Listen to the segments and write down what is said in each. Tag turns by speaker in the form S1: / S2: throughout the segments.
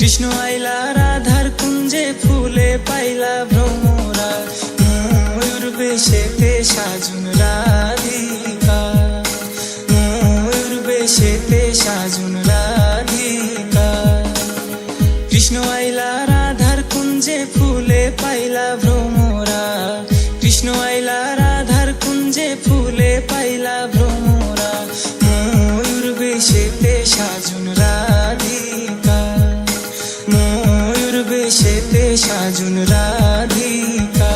S1: কৃষ্ণ আইলা রাধার কুঞ্জে ফুলে পাইলা ভ্রমরা, ময়ূর বেশেতে সাজুন রাধিকা, ময়ূর বেশেতে সাজুন রাধিকা। কৃষ্ণ আইলা রাধার কুঞ্জে ফুলে পাইলা ভ্রমরা, কৃষ্ণ আইলা রাধার কুঞ্জে ফুলে পাইলা ভ্রমরা, ময়ূর বেশেতে সাজুন রাধিকা, ময়ূর বেশেতে সাজুন রাধিকা।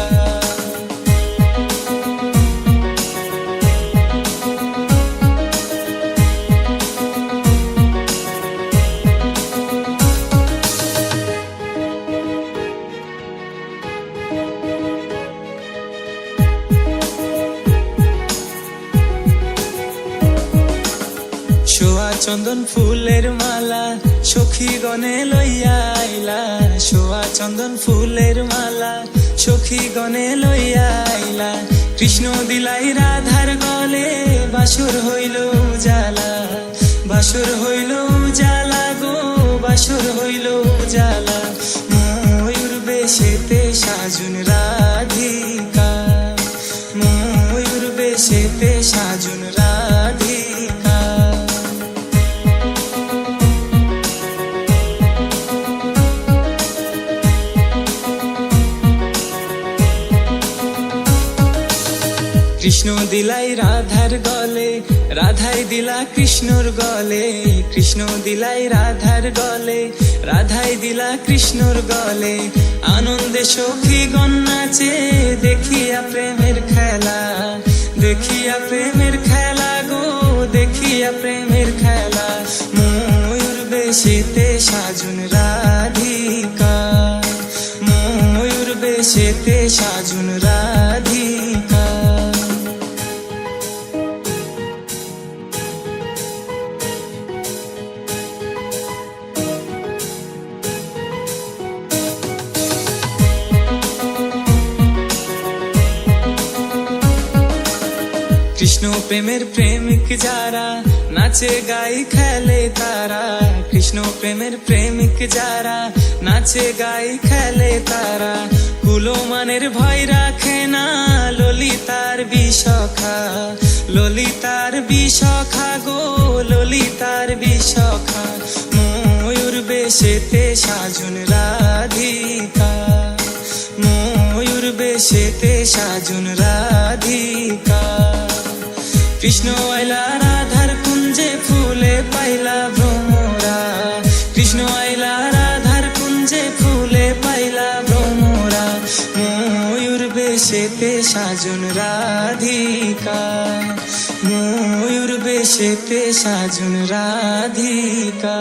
S1: সোয়া চন্দন ফুলের মালা সখী গনে লইয়া আইলা, সোয়া চন্দন ফুলের মালা সখী গনে লইয়া আইলা। কৃষ্ণ দিলাই রাধার গলে বাসর হইল উজালা, বাসর হইল উজালা গো, বাসর হইল উজালা। ময়ূর বেশেতে সাজুন রাধিকা, ময়ূর বেশেতে সাজুন রাধিকা। কৃষ্ণ দিলাই রাধার গলে, রাধাই দিলা কৃষ্ণর গলে, কৃষ্ণ দিলাই রাধার গলে, রাধাই দিলা কৃষ্ণর গলে। আনন্দে সখী গণ নাচে দেখিয়া প্রেমের খেলা, দেখিয়া প্রেমের খেলা গো, দেখিয়া প্রেমের খেলা। ময়ূর বেশেতে সাজুন রাধিকা, ময়ূর বেশেতে সাজুন রাধিকা। কৃষ্ণ প্রেমের প্রেমিক যারা নাচে গাই খেলে তারা, কৃষ্ণ প্রেমের প্রেমিক যারা নাচে গাই খেলে তারা। কুলমানের ভয় রাখে না ললিতার বিশখা, ললিতার বিশখা গো, ললিতার বিশখা। ময়ূর বেশেতে সাজুন রাধিকা, ময়ূর বেশেতে সাজুন রাধিকা। কৃষ্ণ আইলা রাধার কুঞ্জে ফুলে পাইলা ভ্রমরা, কৃষ্ণ আইলা রাধার কুঞ্জে ফুলে পাইলা ভ্রমরা, ময়ূর বেশেতে সাজুন রাধিকা, ময়ূর বেশেতে সাজুন রাধিকা।